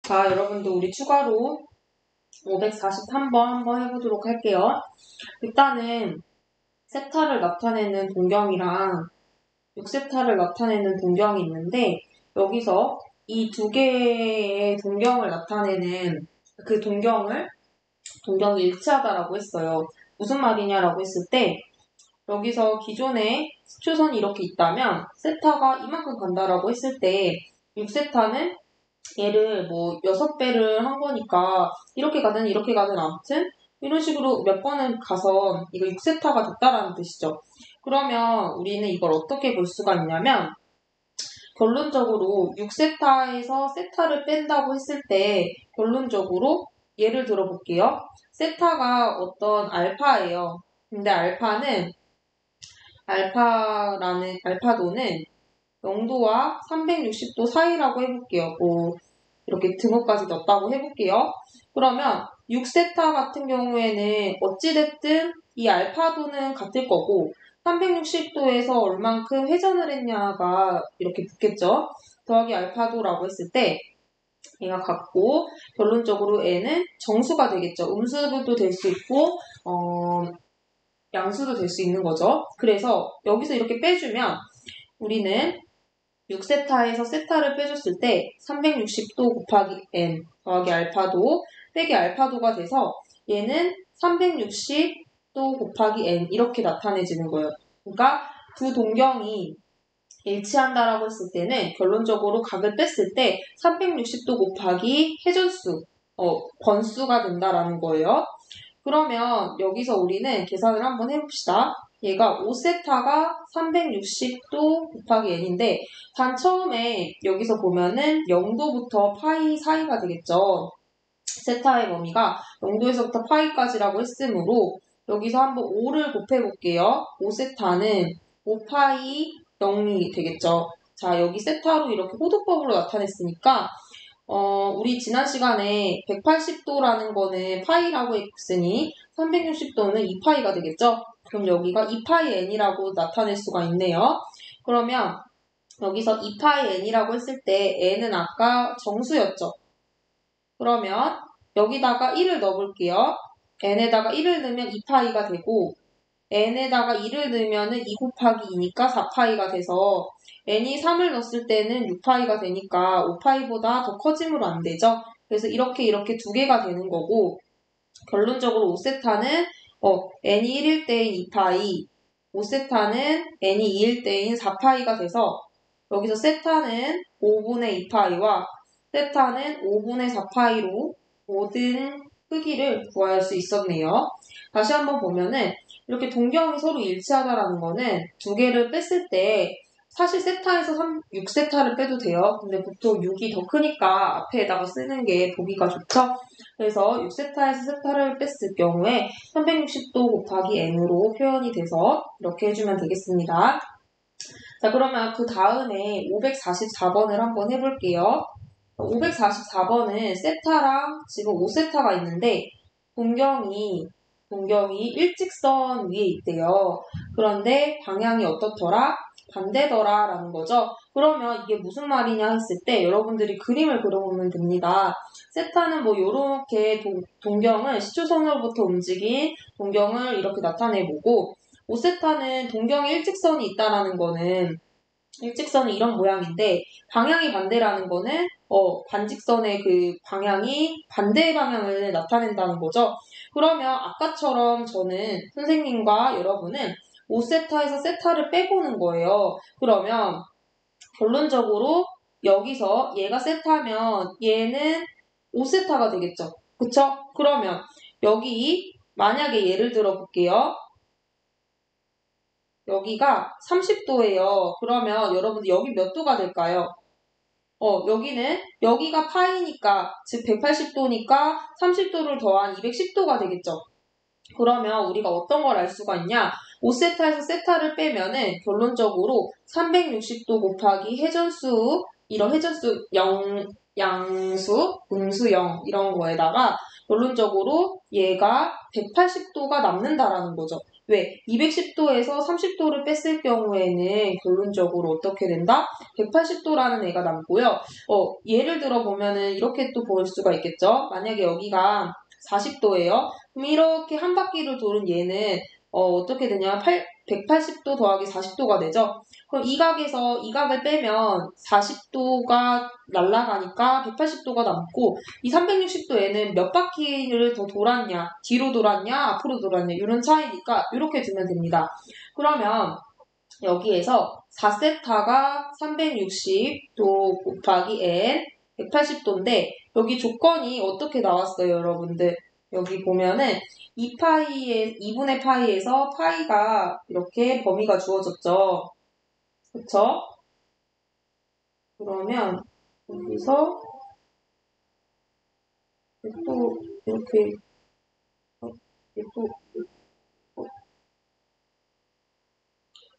자, 여러분들 우리 추가로 543번 한번 해보도록 할게요. 일단은 세타를 나타내는 동경이랑 6세타를 나타내는 동경이 있는데 여기서 이 두 개의 동경을 나타내는 그 동경이 일치하다라고 했어요. 무슨 말이냐라고 했을 때 여기서 기존에 수초선이 이렇게 있다면 세타가 이만큼 간다라고 했을 때 6세타는 얘를 뭐 6배를 한 거니까 이렇게 가든 이렇게 가든 아무튼 이런 식으로 몇 번은 가서 이거 6세타가 됐다라는 뜻이죠. 그러면 우리는 이걸 어떻게 볼 수가 있냐면 결론적으로 6세타에서 세타를 뺀다고 했을 때 결론적으로 예를 들어볼게요. 세타가 어떤 알파예요. 근데 알파도는 0도와 360도 사이라고 해볼게요. 이렇게 등호까지 넣었다고 해볼게요. 그러면 6세타 같은 경우에는 어찌됐든 이 알파도는 같을 거고 360도에서 얼만큼 회전을 했냐가 이렇게 붙겠죠. 더하기 알파도라고 했을 때 얘가 같고 결론적으로 N은 정수가 되겠죠. 음수도 될 수 있고 양수도 될 수 있는 거죠. 그래서 여기서 이렇게 빼주면 우리는 6세타에서 세타를 빼줬을 때 360도 곱하기 n 더하기 알파도 빼기 알파도가 돼서 얘는 360도 곱하기 n 이렇게 나타내지는 거예요. 그러니까 두 동경이 일치한다라고 했을 때는 결론적으로 각을 뺐을 때 360도 곱하기 회전수, 번수가 된다라는 거예요. 그러면 여기서 우리는 계산을 한번 해봅시다. 얘가 5세타가 360도 곱하기 n인데 단 처음에 여기서 보면은 0도부터 파이 사이가 되겠죠. 세타의 범위가 0도에서부터 파이까지라고 했으므로 여기서 한번 5를 곱해볼게요. 5세타는 5파이 0이 되겠죠. 자, 여기 세타로 이렇게 호도법으로 나타냈으니까 우리 지난 시간에 180도라는 거는 파이라고 했으니 360도는 2파이가 되겠죠? 그럼 여기가 2파이 n이라고 나타낼 수가 있네요. 그러면 여기서 2파이 n이라고 했을 때 n은 아까 정수였죠? 그러면 여기다가 1을 넣어볼게요. n에다가 1을 넣으면 2파이가 되고 n에다가 2를 넣으면 2 곱하기 2니까 4파이가 돼서 n이 3을 넣었을 때는 6파이가 되니까 5파이보다 더 커지므로 안 되죠. 그래서 이렇게 두 개가 되는 거고 결론적으로 5세타는 n이 1일 때인 2파이 5세타는 n이 2일 때인 4파이가 돼서 여기서 세타는 5분의 2파이와 세타는 5분의 4파이로 모든 크기를 구할 수 있었네요. 다시 한번 보면은 이렇게 동경이 서로 일치하다라는 거는 두 개를 뺐을 때 사실 세타에서 6세타를 빼도 돼요. 근데 보통 6이 더 크니까 앞에다가 쓰는 게 보기가 좋죠. 그래서 6세타에서 세타를 뺐을 경우에 360도 곱하기 n으로 표현이 돼서 이렇게 해주면 되겠습니다. 자, 그러면 그 다음에 544번을 한번 해볼게요. 544번은 세타랑 지금 5세타가 있는데 동경이 일직선 위에 있대요. 그런데 방향이 어떻더라? 반대더라 라는 거죠. 그러면 이게 무슨 말이냐 했을 때 여러분들이 그림을 그려보면 됩니다. 세타는 뭐 요렇게 동경을 시초선으로부터 움직인 동경을 이렇게 나타내보고 5세타는 동경에 일직선이 있다라는 거는 일직선이 이런 모양인데 방향이 반대라는 거는 반직선의 그 방향이 반대 방향을 나타낸다는 거죠. 그러면 아까처럼 저는 선생님과 여러분은 5세타에서 세타를 빼보는 거예요. 그러면 결론적으로 여기서 얘가 세타면 얘는 5세타가 되겠죠. 그쵸? 그러면 여기 만약에 예를 들어 볼게요. 여기가 30도예요. 그러면 여러분들 여기 몇 도가 될까요? 여기가 파이니까, 즉 180도니까 30도를 더한 210도가 되겠죠. 그러면 우리가 어떤 걸 알 수가 있냐? 5세타에서 세타를 빼면은 결론적으로 360도 곱하기 회전수, 이런 회전수 양수, 음수형 이런 거에다가 결론적으로 얘가 180도가 남는다라는 거죠. 왜? 210도에서 30도를 뺐을 경우에는 결론적으로 어떻게 된다? 180도라는 애가 남고요. 예를 들어 보면은 이렇게 또 볼 수가 있겠죠. 만약에 여기가 40도예요. 그럼 이렇게 한 바퀴를 도는 얘는 어떻게 되냐? 180도 더하기 40도가 되죠. 그럼 이 각에서 이 각을 빼면 40도가 날아가니까 180도가 남고 이 360도에는 몇 바퀴를 더 돌았냐, 뒤로 돌았냐, 앞으로 돌았냐 이런 차이니까 이렇게 두면 됩니다. 그러면 여기에서 4세타가 360도 곱하기 n 180도인데 여기 조건이 어떻게 나왔어요, 여러분들? 여기 보면은 2분의 파이에서 파이가 이렇게 범위가 주어졌죠. 그쵸? 그러면 여기서 또 이렇게 또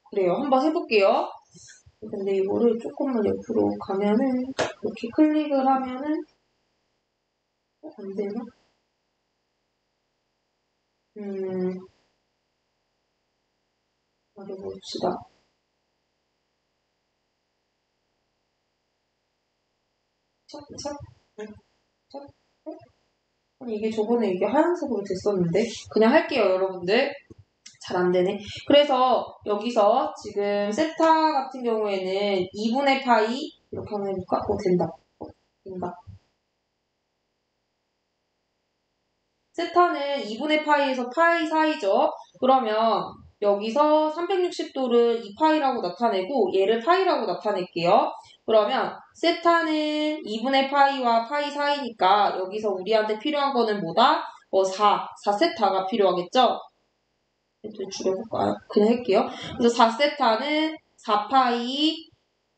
그래요. 한번 해볼게요. 근데 이거를 조금만 옆으로 가면은 이렇게 클릭을 하면은 안 되나? 말해봅시다. 착. 아니 이게 저번에 이게 하얀색으로 됐었는데 그냥 할게요, 여러분들. 잘 안 되네. 그래서 여기서 지금 세타 같은 경우에는 2분의 파이 이렇게 한번 해볼까? 된다. 된다. 세타는 2분의 파이에서 파이 사이죠. 그러면 여기서 360도를 2파이라고 나타내고 얘를 파이라고 나타낼게요. 그러면 세타는 2분의 파이와 파이 사이니까 여기서 우리한테 필요한 거는 뭐다? 4세타가 필요하겠죠? 줄여볼까요? 그냥 할게요. 그래서 4세타는 4파이,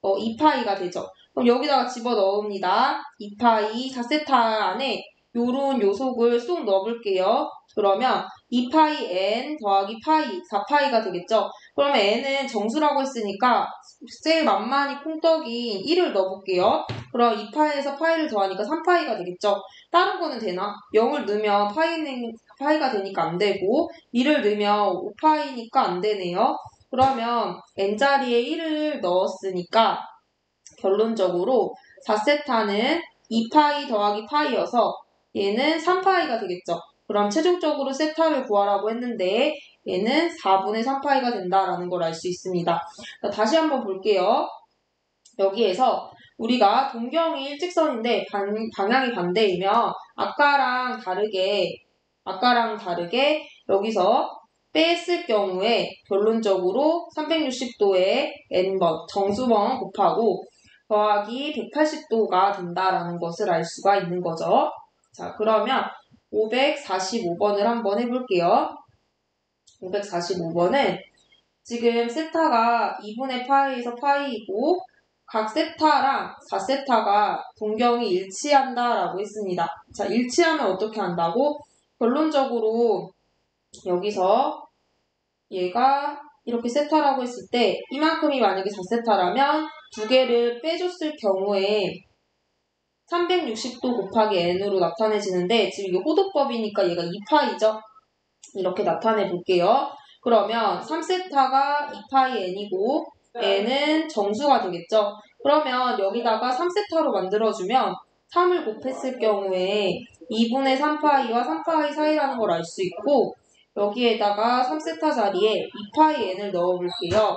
2파이가 되죠. 그럼 여기다가 집어넣습니다. 2파이, 4세타 안에 요런 요속을 쏙 넣어볼게요. 그러면 2파이 n 더하기 파이, 4파이가 되겠죠. 그러면 n은 정수라고 했으니까 제일 만만히 콩떡이 1을 넣어볼게요. 그럼 2파이에서 파이를 더하니까 3파이가 되겠죠. 다른 거는 되나? 0을 넣으면 파이가 되니까 안 되고 2를 넣으면 5파이니까 안 되네요. 그러면 n자리에 1을 넣었으니까 결론적으로 4세타는 2파이 더하기 파이여서 얘는 3파이가 되겠죠. 그럼 최종적으로 세타를 구하라고 했는데 얘는 4분의 3파이가 된다라는 걸 알 수 있습니다. 다시 한번 볼게요. 여기에서 우리가 동경이 일직선인데 방향이 반대이면 아까랑 다르게 여기서 뺐을 경우에 결론적으로 360도에 n번 정수번 곱하고 더하기 180도가 된다라는 것을 알 수가 있는 거죠. 자, 그러면 545번을 한번 해볼게요. 545번은 지금 세타가 2분의 파이에서 파이이고 각 세타랑 4세타가 동경이 일치한다라고 했습니다. 자, 일치하면 어떻게 한다고? 결론적으로 여기서 얘가 이렇게 세타라고 했을 때 이만큼이 만약에 4세타라면 두 개를 빼줬을 경우에 360도 곱하기 n으로 나타내지는데 지금 이게 호도법이니까 얘가 2파이죠? 이렇게 나타내 볼게요. 그러면 3세타가 2파이 n이고 n은 정수가 되겠죠? 그러면 여기다가 3세타로 만들어주면 3을 곱했을 경우에 2분의 3파이와 3파이 사이라는 걸 알 수 있고 여기에다가 3세타 자리에 2파이 n을 넣어볼게요.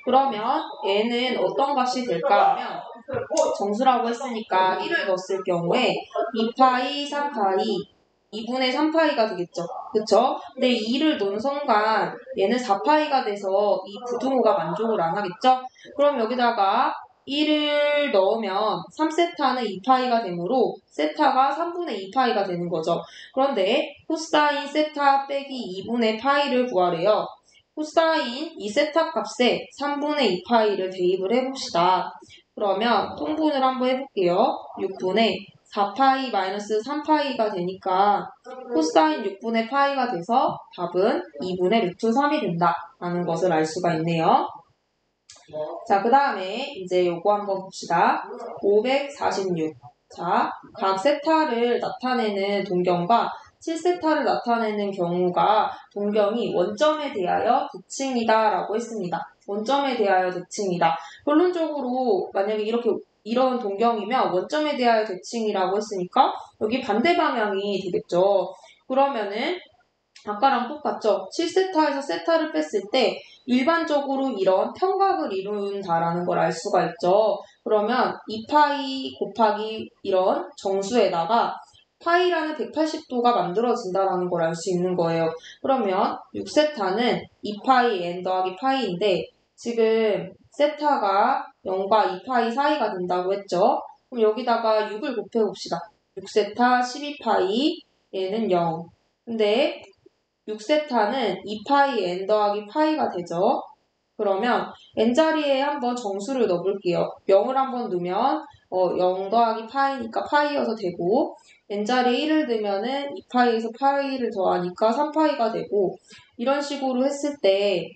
그러면 n은 어떤 값이 될까 하면 정수라고 했으니까 1을 넣었을 경우에 2파이, 3파이, 2분의 3파이가 되겠죠. 그쵸? 근데 2를 넣은 순간 얘는 4파이가 돼서 이 부등호가 만족을 안 하겠죠? 그럼 여기다가 1을 넣으면 3세타는 2파이가 되므로 세타가 3분의 2파이가 되는 거죠. 그런데 코사인 세타 빼기 2분의 파이를 구하래요. 코사인 이 세타 값에 3분의 2파이를 대입을 해봅시다. 그러면 통분을 한번 해볼게요. 6분의 4파이 마이너스 3파이가 되니까 코사인 6분의 파이가 돼서 답은 2분의 루트 3이 된다라는 것을 알 수가 있네요. 자, 그 다음에 이제 요거 한번 봅시다. 546. 자, 각 세타를 나타내는 동경과 7세타를 나타내는 경우가 동경이 원점에 대하여 대칭이다 라고 했습니다. 원점에 대하여 대칭이다. 결론적으로 만약에 이런 동경이면 원점에 대하여 대칭이라고 했으니까 여기 반대 방향이 되겠죠. 그러면은 아까랑 똑같죠. 7세타에서 세타를 뺐을 때 일반적으로 이런 평각을 이룬다라는 걸 알 수가 있죠. 그러면 2파이 곱하기 이런 정수에다가 파이라는 180도가 만들어진다라는 걸 알 수 있는 거예요. 그러면 6세타는 2파이 n 더하기 파이인데 지금 세타가 0과 2파이 사이가 된다고 했죠. 그럼 여기다가 6을 곱해봅시다. 6세타 12파이 얘는 0. 근데 6세타는 2파이 n 더하기 파이가 되죠. 그러면 n자리에 한번 정수를 넣어볼게요. 0을 한번 넣으면 0 더하기 파이니까 파이여서 되고 n자리에 1을 넣으면은 2파이에서 파이를 더하니까 3파이가 되고 이런 식으로 했을 때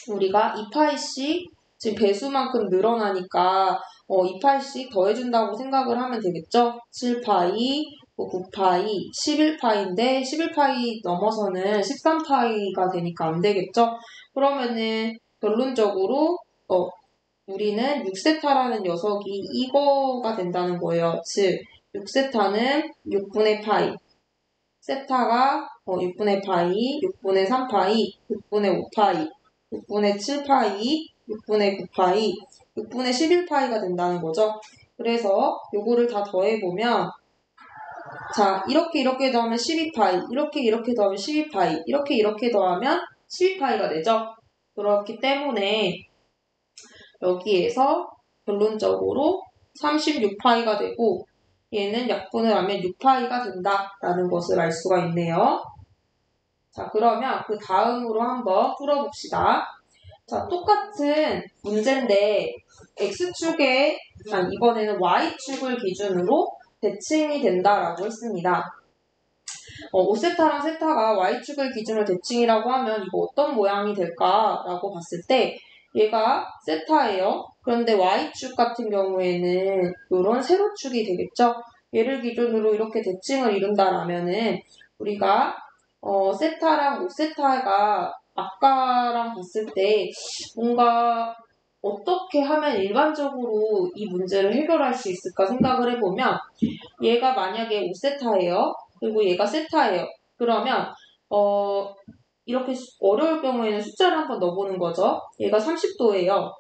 우리가 2파이씩 지금 배수만큼 늘어나니까 2파이씩 더해준다고 생각을 하면 되겠죠? 7파이, 9파이, 11파이인데 11파이 넘어서는 13파이가 되니까 안 되겠죠? 그러면은 결론적으로 우리는 6세타라는 녀석이 이거가 된다는 거예요. 즉 6세타는 6분의 파이, 세타가 6분의 파이, 6분의 3파이, 6분의 5파이, 6분의 7파이, 6분의 9파이, 6분의 11파이가 된다는 거죠. 그래서 요거를 다 더해보면 자, 이렇게 더하면 12파이, 이렇게 더하면 12파이, 이렇게 더하면 12파이가 되죠. 그렇기 때문에 여기에서 결론적으로 36파이가 되고 얘는 약분을 하면 6파이가 된다라는 것을 알 수가 있네요. 자, 그러면 그 다음으로 한번 풀어봅시다. 자, 똑같은 문제인데 X축에 이번에는 Y축을 기준으로 대칭이 된다라고 했습니다. 5세타랑 세타가 Y축을 기준으로 대칭이라고 하면 이거 어떤 모양이 될까라고 봤을 때 얘가 세타예요. 그런데 Y축 같은 경우에는 이런 세로축이 되겠죠. 얘를 기준으로 이렇게 대칭을 이룬다라면은 우리가 세타랑 5세타가 아까랑 봤을 때 뭔가 어떻게 하면 일반적으로 이 문제를 해결할 수 있을까 생각을 해보면 얘가 만약에 5세타예요. 그리고 얘가 세타예요. 그러면 이렇게 어려울 경우에는 숫자를 한번 넣어보는 거죠. 얘가 30도예요.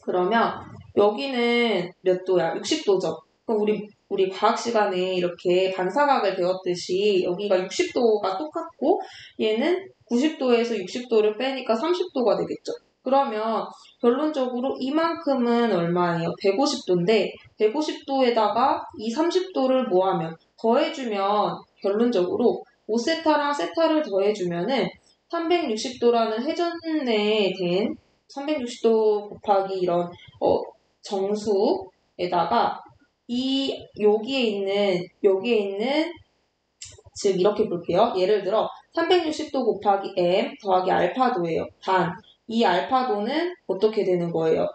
그러면 여기는 몇 도야? 60도죠. 그럼 우리 과학 시간에 이렇게 반사각을 배웠듯이 여기가 60도가 똑같고 얘는 90도에서 60도를 빼니까 30도가 되겠죠. 그러면 결론적으로 이만큼은 얼마예요? 150도인데 150도에다가 이 30도를 뭐하면 더해주면 결론적으로 5세타랑 세타를 더해주면은 360도라는 회전에 된 360도 곱하기 이런 정수에다가 여기에 있는 즉 이렇게 볼게요. 예를 들어 360도 곱하기 m 더하기 알파도예요. 단 이 알파도는 어떻게 되는 거예요?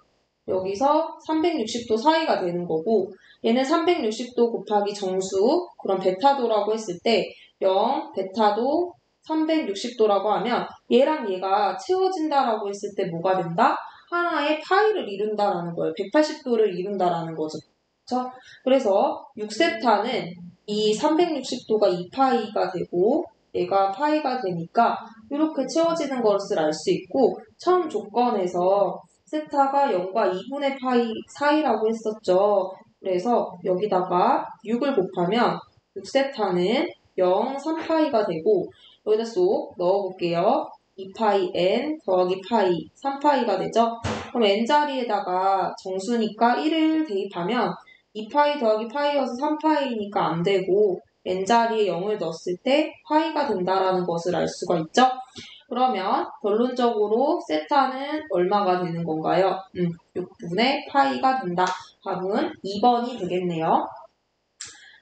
여기서 360도 사이가 되는 거고 얘는 360도 곱하기 정수 그럼 베타도라고 했을 때 0, 베타도 360도라고 하면 얘랑 얘가 채워진다라고 했을 때 뭐가 된다? 하나의 파이를 이룬다라는 거예요. 180도를 이룬다라는 거죠. 그렇죠? 그래서 6세타는 이 360도가 2파이가 되고 얘가 파이가 되니까 이렇게 채워지는 것을 알 수 있고 처음 조건에서 세타가 0과 2분의 파이 사이라고 했었죠. 그래서 여기다가 6을 곱하면 6세타는 0, 3파이가 되고 여기다 쏙 넣어볼게요. 2파이 n 더하기 파이 3파이가 되죠. 그럼 n자리에다가 정수니까 1을 대입하면 2파이 더하기 파이여서 3파이니까 안 되고 n자리에 0을 넣었을 때 파이가 된다라는 것을 알 수가 있죠. 그러면 결론적으로 세타는 얼마가 되는 건가요? 6분의 파이가 된다. 답은 2번이 되겠네요.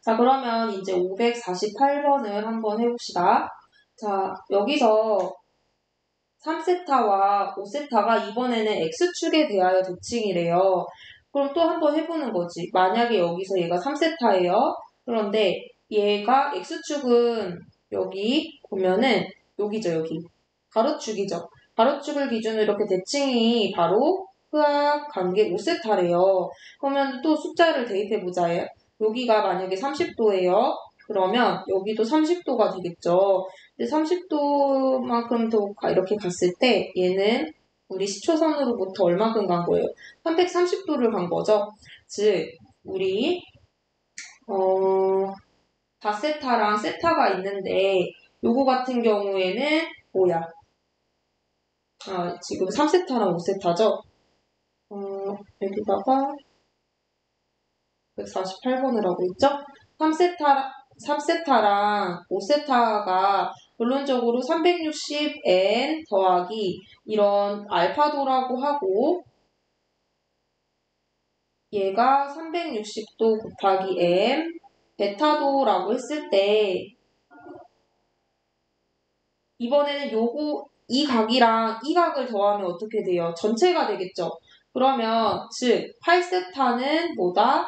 자, 그러면 이제 548번을 한번 해봅시다. 자, 여기서 3세타와 5세타가 이번에는 X축에 대하여 대칭이래요. 그럼 또 한번 해보는 거지. 만약에 여기서 얘가 3세타예요. 그런데 얘가 X축은 여기 보면은 여기죠, 여기. 가로축이죠. 가로축을 기준으로 이렇게 대칭이 바로 수학 관계 5세타래요. 그러면 또 숫자를 대입해보자. 여기가 만약에 30도예요. 그러면 여기도 30도가 되겠죠. 근데 30도만큼 더 이렇게 갔을 때 얘는 우리 시초선으로부터 얼마큼 간 거예요? 330도를 간 거죠. 즉 우리 4세타랑 세타가 있는데 요거 같은 경우에는 뭐야? 지금 3세타랑 5세타죠? 여기다가 148번을 하고 있죠? 3세타랑 5세타가 결론적으로 360n 더하기 이런 알파도라고 하고 얘가 360도 곱하기 m 베타도라고 했을 때 이번에는 이 각이랑 이 각을 더하면 어떻게 돼요? 전체가 되겠죠? 그러면 즉 8세타는 뭐다?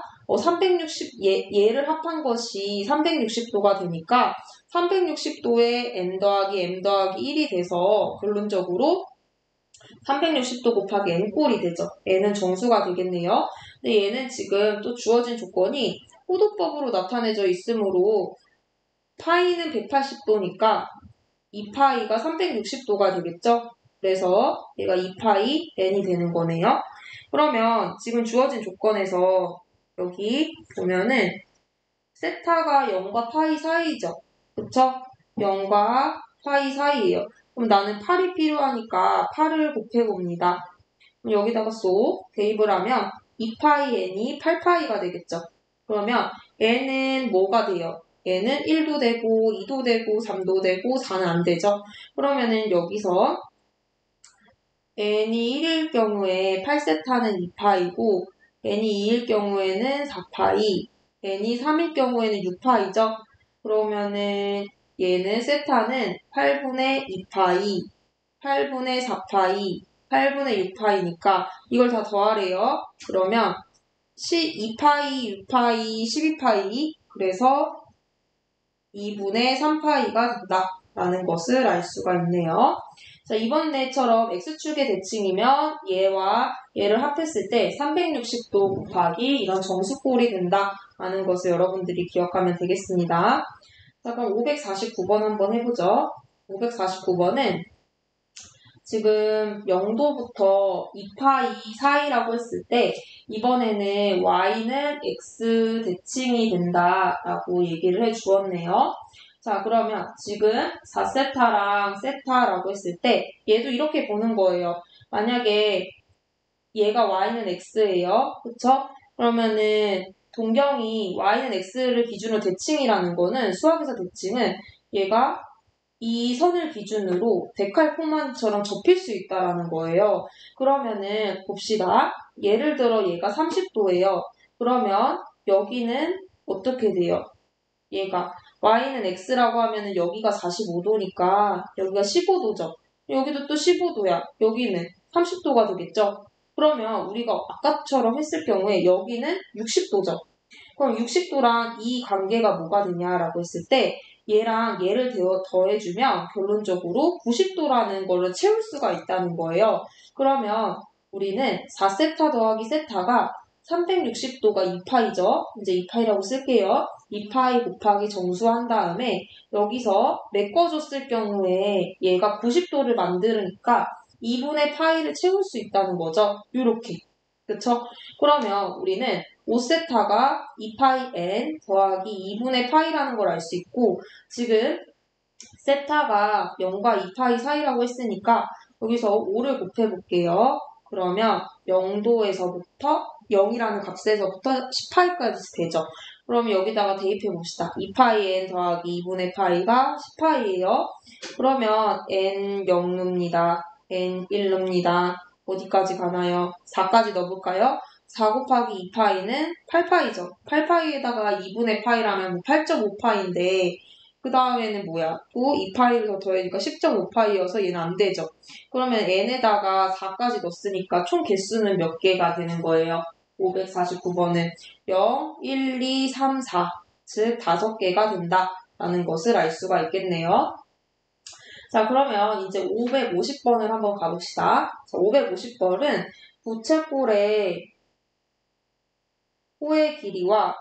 얘를 합한 것이 360도가 되니까 360도에 m 더하기 1이 돼서 결론적으로 360도 곱하기 n꼴이 되죠. n은 정수가 되겠네요. 근데 얘는 지금 또 주어진 조건이 호도법으로 나타내져 있으므로 파이는 180도니까 2파이가 360도가 되겠죠? 그래서 얘가 2파이 n이 되는 거네요. 그러면 지금 주어진 조건에서 여기 보면은 세타가 0과 파이 사이죠. 그쵸? 0과 파이 사이예요. 그럼 나는 8이 필요하니까 8을 곱해봅니다. 그럼 여기다가 쏙 대입을 하면 2파이 n이 8파이가 되겠죠. 그러면 n은 뭐가 돼요? 얘는 1도 되고 2도 되고 3도 되고 4는 안 되죠. 그러면은 여기서 n이 1일 경우에 8세타는 2파이고 n이 2일 경우에는 4파이, n이 3일 경우에는 6파이죠. 그러면은 얘는 세타는 8분의 2파이, 8분의 4파이, 8분의 6파이니까 이걸 다 더하래요. 그러면 2파이, 6파이, 12파이 그래서 2분의 3파이가 된다라는 것을 알 수가 있네요. 자, 이번 예처럼 X축의 대칭이면 얘와 얘를 합했을 때 360도 곱하기 이런 정수꼴이 된다라는 것을 여러분들이 기억하면 되겠습니다. 자, 그럼 549번 한번 해보죠. 549번은 지금 0도부터 2파이 사이라고 했을 때 이번에는 y는 x 대칭이 된다라고 얘기를 해주었네요. 자, 그러면 지금 4세타랑 세타라고 했을 때 얘도 이렇게 보는 거예요. 만약에 얘가 y는 x예요. 그쵸? 그러면은 동경이 y는 x를 기준으로 대칭이라는 거는 수학에서 대칭은 얘가 이 선을 기준으로 데칼코마니처럼 접힐 수 있다라는 거예요. 그러면은 봅시다. 예를 들어 얘가 30도예요. 그러면 여기는 어떻게 돼요? 얘가 y는 x라고 하면은 여기가 45도니까 여기가 15도죠. 여기도 또 15도야. 여기는 30도가 되겠죠? 그러면 우리가 아까처럼 했을 경우에 여기는 60도죠. 그럼 60도랑 이 관계가 뭐가 되냐라고 했을 때 얘랑 얘를 더해주면 결론적으로 90도라는 거를 채울 수가 있다는 거예요. 그러면 우리는 4세타 더하기 세타가 360도가 2파이죠. 이제 2파이라고 쓸게요. 2파이 곱하기 정수한 다음에 여기서 메꿔줬을 경우에 얘가 90도를 만드니까 2분의 파이를 채울 수 있다는 거죠. 요렇게. 그쵸? 그러면 우리는 5세타가 2파이 n 더하기 2분의 파이라는 걸 알 수 있고 지금 세타가 0과 2파이 사이라고 했으니까 여기서 5를 곱해볼게요. 그러면 0도에서부터 0이라는 값에서부터 10파이까지 되죠. 그럼 여기다가 대입해봅시다. 2파이 n 더하기 2분의 파이가 10파이예요. 그러면 n 0릅니다. n 1릅니다. 어디까지 가나요? 4까지 넣어볼까요? 4 곱하기 2파이는 8파이죠. 8파이에다가 2분의 파이라면 8.5파인데 그 다음에는 뭐야? 또 2파이를 더 더해니까 10.5파이여서 얘는 안 되죠. 그러면 n에다가 4까지 넣었으니까 총 개수는 몇 개가 되는 거예요? 549번은 0, 1, 2, 3, 4, 즉 5개가 된다라는 것을 알 수가 있겠네요. 자, 그러면 이제 550번을 한번 가봅시다. 자, 550번은 부채꼴의 호의 길이와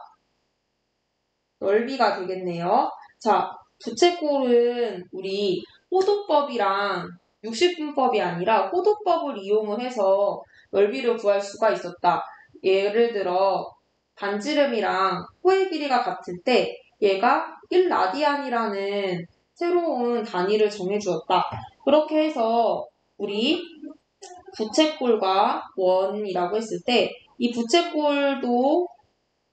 넓이가 되겠네요. 자, 부채꼴은 우리 호도법이랑 60분법이 아니라 호도법을 이용을 해서 넓이를 구할 수가 있었다. 예를 들어 반지름이랑 호의 길이가 같을 때 얘가 1라디안이라는 새로운 단위를 정해주었다. 그렇게 해서 우리 부채꼴과 원이라고 했을 때 이 부채꼴도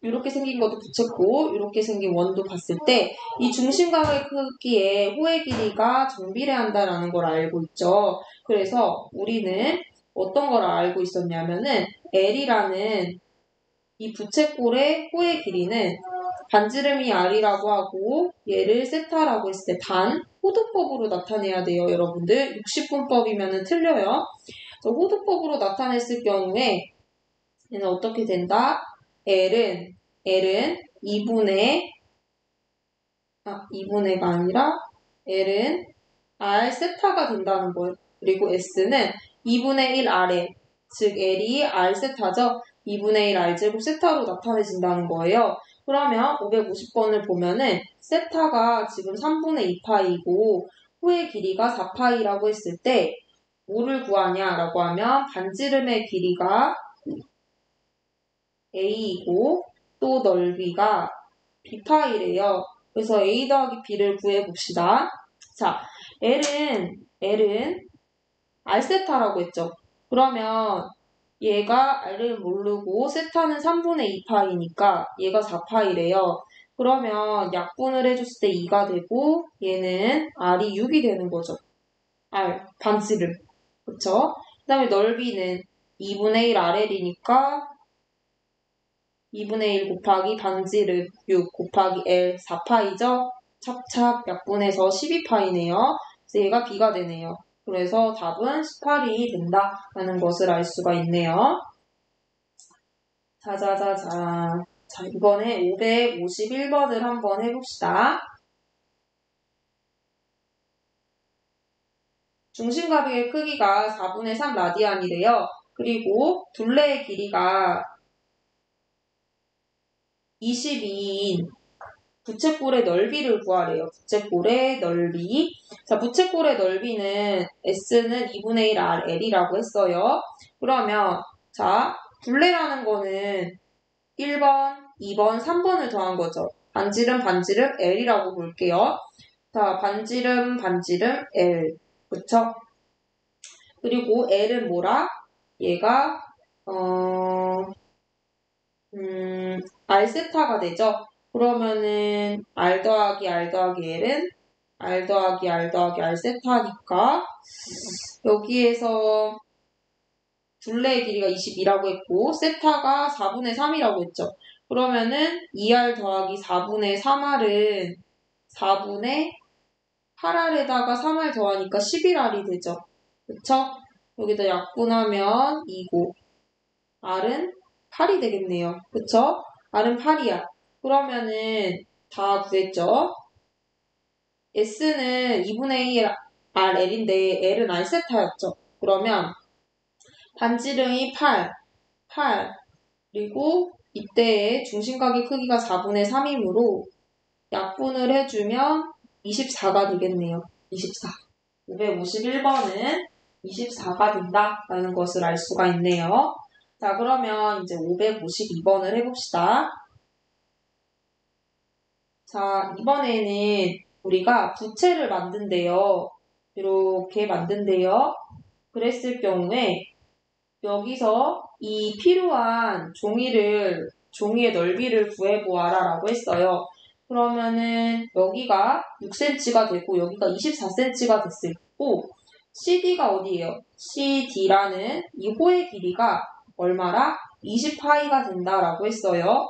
이렇게 생긴 것도 부채꼴, 이렇게 생긴 원도 봤을 때 이 중심각의 크기에 호의 길이가 정비례한다라는 걸 알고 있죠. 그래서 우리는 어떤 걸 알고 있었냐면은 L이라는 이 부채꼴의 호의 길이는 반지름이 R이라고 하고 얘를 세타라고 했을 때 단 호도법으로 나타내야 돼요. 여러분들 60분법이면 틀려요. 호도법으로 나타냈을 경우에 얘는 어떻게 된다? L은 2분의가 아니라 L은 R 세타가 된다는 거예요. 그리고 S는 2분의 1 R에, 즉 L이 R 세타죠. 2분의 1 R 제곱 세타로 나타내진다는 거예요. 그러면 550번을 보면은 세타가 지금 3분의 2파이고 호의 길이가 4파이라고 했을 때 뭐를 구하냐라고 하면 반지름의 길이가 A이고 또 넓이가 B파이래요. 그래서 A 더하기 B를 구해봅시다. 자, L은 R세타라고 했죠. 그러면 얘가 R을 모르고 세타는 3분의 2파이니까 얘가 4파이래요. 그러면 약분을 해줬을 때 2가 되고 얘는 R이 6이 되는 거죠. R, 반지름. 그쵸? 그 다음에 넓이는 2분의 1 RL이니까 2분의 1 곱하기 반지름 6 곱하기 L 4파이죠? 찹찹 약분해서 12파이네요. 그래서 얘가 B가 되네요. 그래서 답은 18이 된다라는 것을 알 수가 있네요. 자자자자. 자, 이번에 551번을 한번 해봅시다. 중심가비의 크기가 4분의 3 라디안이래요. 그리고 둘레의 길이가 22인 부채꼴의 넓이를 구하래요. 부채꼴의 넓이. 자, 부채꼴의 넓이는 S는 2분의 1 RL이라고 했어요. 그러면 자, 둘레라는 거는 1번, 2번, 3번을 더한 거죠. 반지름 L이라고 볼게요. 자, 반지름 L. 그쵸? 그리고 L은 뭐라? 얘가 R세타가 되죠. 그러면은 R 더하기 L은 R 더하기 R세타니까 여기에서 둘레의 길이가 22라고 했고 세타가 4분의 3이라고 했죠. 그러면은 2R 더하기 4분의 3R은 4분의 8R에다가 3R 더하니까 11R이 되죠. 그쵸? 여기다 약분하면 2고 R은 8이 되겠네요. 그쵸? R은 8이야. 그러면은 다 구했죠? S는 2분의 1 RL인데 L은 R세타였죠. 그러면 반지름이 8, 그리고 이때의 중심각의 크기가 4분의 3이므로 약분을 해주면 24가 되겠네요. 24. 551번은 24가 된다라는 것을 알 수가 있네요. 자, 그러면 이제 552번을 해봅시다. 자, 이번에는 우리가 부채를 만든대요. 이렇게 만든대요. 그랬을 경우에 여기서 이 필요한 종이의 넓이를 구해보아라 라고 했어요. 그러면은 여기가 6cm가 되고 여기가 24cm가 됐을 거고 CD가 어디예요? CD라는 이 호의 길이가 얼마라? 20파이가 된다라고 했어요.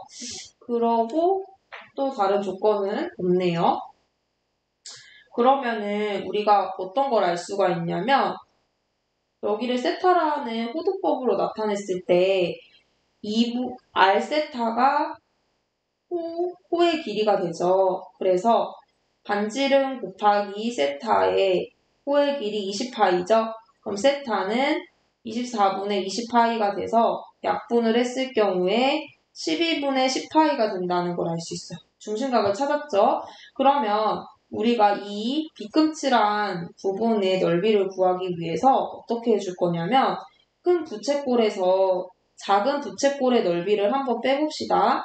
그러고 또 다른 조건은 없네요. 그러면은 우리가 어떤 걸 알 수가 있냐면 여기를 세타라는 호도법으로 나타냈을 때 R 세타가 호의 길이가 되죠. 그래서 반지름 곱하기 세타의 호의 길이 20파이죠. 그럼 세타는 24분의 20파이가 돼서 약분을 했을 경우에 12분의 10파이가 된다는 걸 알 수 있어요. 중심각을 찾았죠. 그러면 우리가 이 비끔칠한 부분의 넓이를 구하기 위해서 어떻게 해줄 거냐면 큰 부채꼴에서 작은 부채꼴의 넓이를 한번 빼봅시다.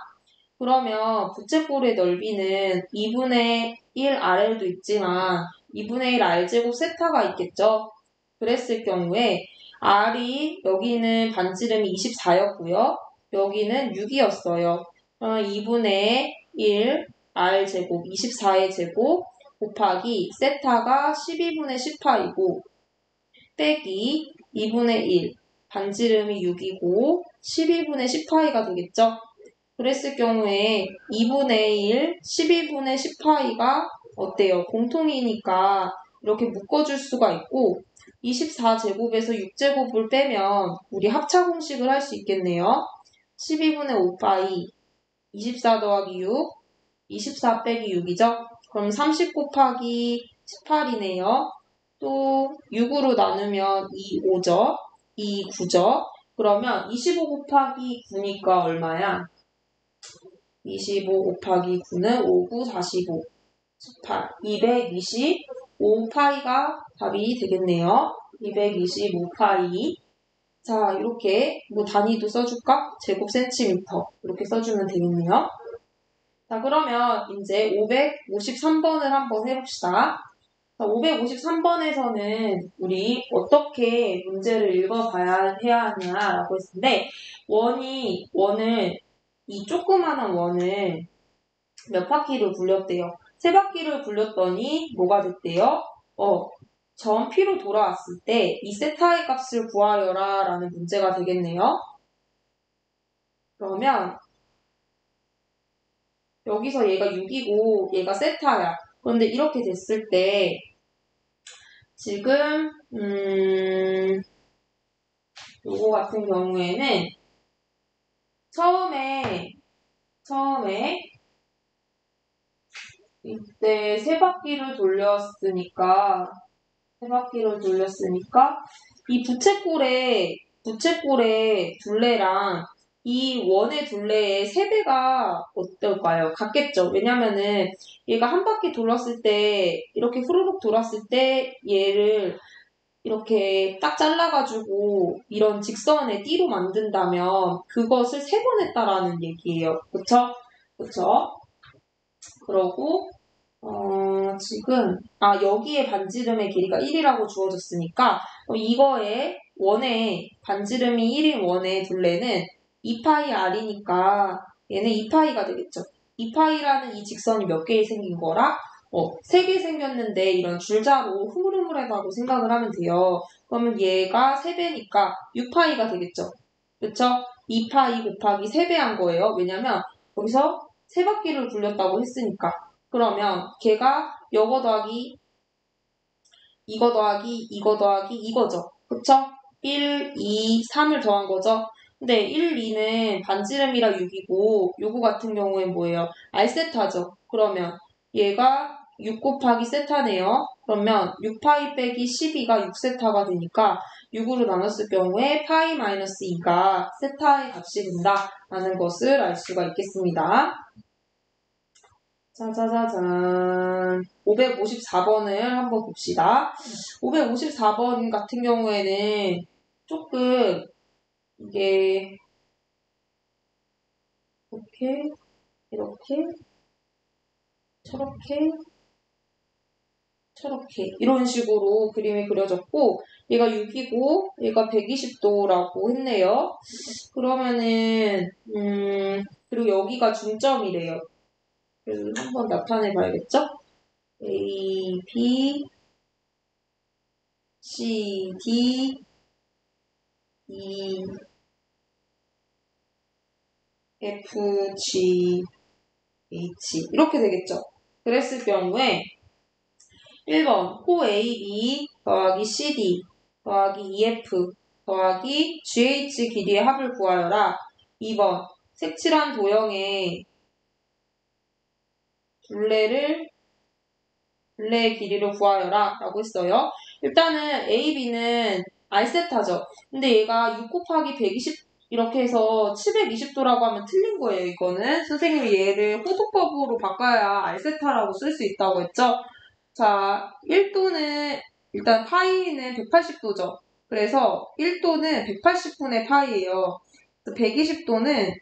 그러면 부채꼴의 넓이는 2분의 1 RL도 있지만 2분의 1 R제곱 세타가 있겠죠. 그랬을 경우에 R이 여기는 반지름이 24였고요. 여기는 6이었어요. 그러면 2분의 1 R제곱 24의 제곱 곱하기 세타가 12분의 10파이고 빼기 2분의 1 반지름이 6이고 12분의 10파이가 되겠죠. 그랬을 경우에 2분의 1, 12분의 10파이가 어때요? 공통이니까 이렇게 묶어줄 수가 있고 24제곱에서 6제곱을 빼면 우리 합차 공식을 할 수 있겠네요. 12분의 5파이, 24 더하기 6, 24 빼기 6이죠? 그럼 30 곱하기 18이네요. 또 6으로 나누면 2, 5죠? 2, 9죠? 그러면 25 곱하기 9니까 얼마야? 25 곱하기 9는 5, 9, 45, 18, 225파이가 답이 되겠네요. 225파이. 자, 이렇게 뭐 단위도 써줄까? 제곱 센티미터 이렇게 써주면 되겠네요. 자, 그러면 이제 553번을 한번 해봅시다. 자, 553번에서는 우리 어떻게 문제를 읽어봐야 해야 하냐라고 했는데 원을 이 조그마한 원을 몇 바퀴를 굴렸대요? 3바퀴를 굴렸더니 뭐가 됐대요? 점 P로 돌아왔을 때 이 세타의 값을 구하여라 라는 문제가 되겠네요. 그러면 여기서 얘가 6이고 얘가 세타야. 그런데 이렇게 됐을 때 지금 요거 같은 경우에는 처음에 이때 3바퀴를 돌렸으니까 이 부채꼴의 둘레랑 이 원의 둘레의 3배가 어떨까요? 같겠죠. 왜냐면은 얘가 한 바퀴 돌았을 때 이렇게 후루룩 돌았을 때 얘를 이렇게 딱 잘라가지고 이런 직선의 띠로 만든다면 그것을 3번 했다라는 얘기예요. 그쵸? 그러고 지금 여기에 반지름의 길이가 1이라고 주어졌으니까 이거의 원의 반지름이 1인 원의 둘레는 2파이 R이니까 얘는 2파이가 되겠죠. 2파이라는 이 직선이 몇 개 생긴 거라? 3개 생겼는데 이런 줄자로 흐물흐물하다고 생각을 하면 돼요. 그러면 얘가 3배니까 6파이가 되겠죠. 그쵸? 2파이 곱하기 3배 한 거예요. 왜냐면 여기서 3바퀴를 굴렸다고 했으니까. 그러면 걔가 이거 더하기 이거죠. 그쵸? 1, 2, 3을 더한 거죠. 근데 1, 2는 반지름이라 6이고 요거 같은 경우엔 뭐예요? R세타죠. 그러면 얘가 6 곱하기 세타네요. 그러면 6파이 빼기 12가 6세타가 되니까 6으로 나눴을 경우에 파이 마이너스 2가 세타의 값이 된다라는 것을 알 수가 있겠습니다. 짜자자잔. 554번을 한번 봅시다. 554번 같은 경우에는 조금 이게 이렇게 저렇게 이런 식으로 그림이 그려졌고 얘가 6이고 얘가 120도라고 했네요. 그러면은 그리고 여기가 중점이래요. 그래서 한번 나타내 봐야겠죠? A, B, C, D, E, F, G, H 이렇게 되겠죠? 그랬을 경우에 1번 호 AB 더하기 CD 더하기 EF 더하기 GH 길이의 합을 구하여라. 2번 색칠한 도형의 둘레의 길이를 구하여라 라고 했어요. 일단은 A, B는 R세타죠. 근데 얘가 6 곱하기 120 이렇게 해서 720도라고 하면 틀린 거예요. 이거는 선생님이 얘를 호도법으로 바꿔야 R세타라고 쓸 수 있다고 했죠. 자, 1도는 일단 파이는 180도죠. 그래서 1도는 180분의 파이예요. 120도는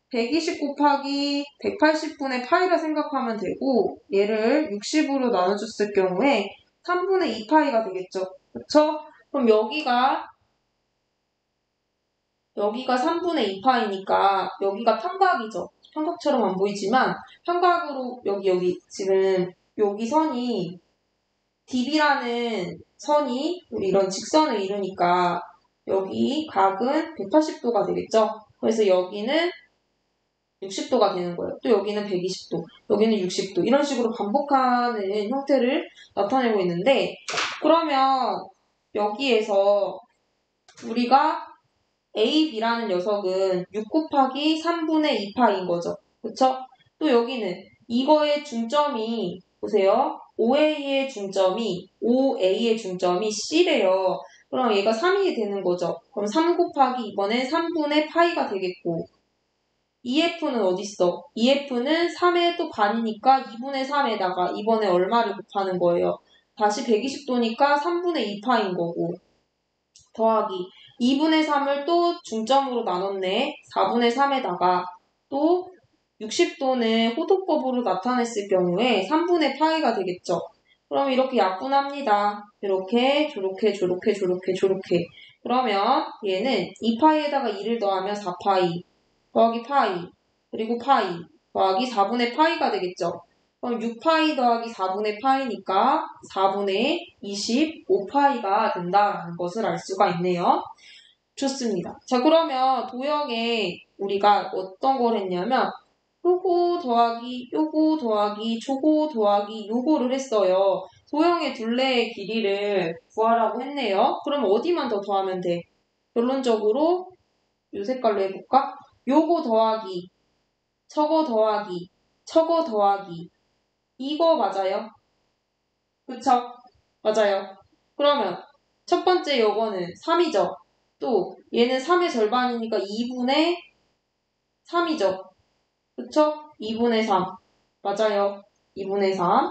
120 곱하기 180분의 파이라 생각하면 되고 얘를 60으로 나눠줬을 경우에 3분의 2파이가 되겠죠. 그쵸? 그럼 여기가 3분의 2파이니까 여기가 평각이죠. 평각처럼 안 보이지만 평각으로 여기 지금 여기 선이 DB라는 선이 우리 이런 직선을 이루니까 여기 각은 180도가 되겠죠. 그래서 여기는 60도가 되는 거예요. 또 여기는 120도, 여기는 60도 이런 식으로 반복하는 형태를 나타내고 있는데 그러면 여기에서 우리가 A, B라는 녀석은 6 곱하기 3분의 2파인 거죠. 그쵸? 또 여기는 이거의 중점이 보세요. OA의 중점이 C래요. 그럼 얘가 3이 되는 거죠. 그럼 3 곱하기 이번엔 3분의 파이가 되겠고 EF는 어딨어? EF는 3의 또 반이니까 2분의 3에다가 이번에 얼마를 곱하는 거예요? 다시 120도니까 3분의 2파인 거고 더하기 2분의 3을 또 중점으로 나눴네. 4분의 3에다가 또 60도는 호도법으로 나타냈을 경우에 3분의 파이가 되겠죠. 그럼 이렇게 약분합니다. 이렇게 저렇게 그러면 얘는 2파이에다가 2를 더하면 4파이 더하기 파이 그리고 파이 더하기 4분의 파이가 되겠죠. 그럼 6파이 더하기 4분의 파이니까 4분의 25파이가 된다는 것을 알 수가 있네요. 좋습니다. 자, 그러면 도형에 우리가 어떤 걸 했냐면 요거 더하기 요거 더하기 저거 더하기 요거를 했어요. 도형의 둘레의 길이를 구하라고 했네요. 그럼 어디만 더 더하면 돼? 결론적으로 요 색깔로 해볼까? 요거 더하기 저거 더하기 저거 더하기 이거 맞아요? 그쵸? 맞아요. 그러면 첫 번째 요거는 3이죠. 또 얘는 3의 절반이니까 2분의 3이죠. 그쵸? 2분의 3. 맞아요. 2분의 3.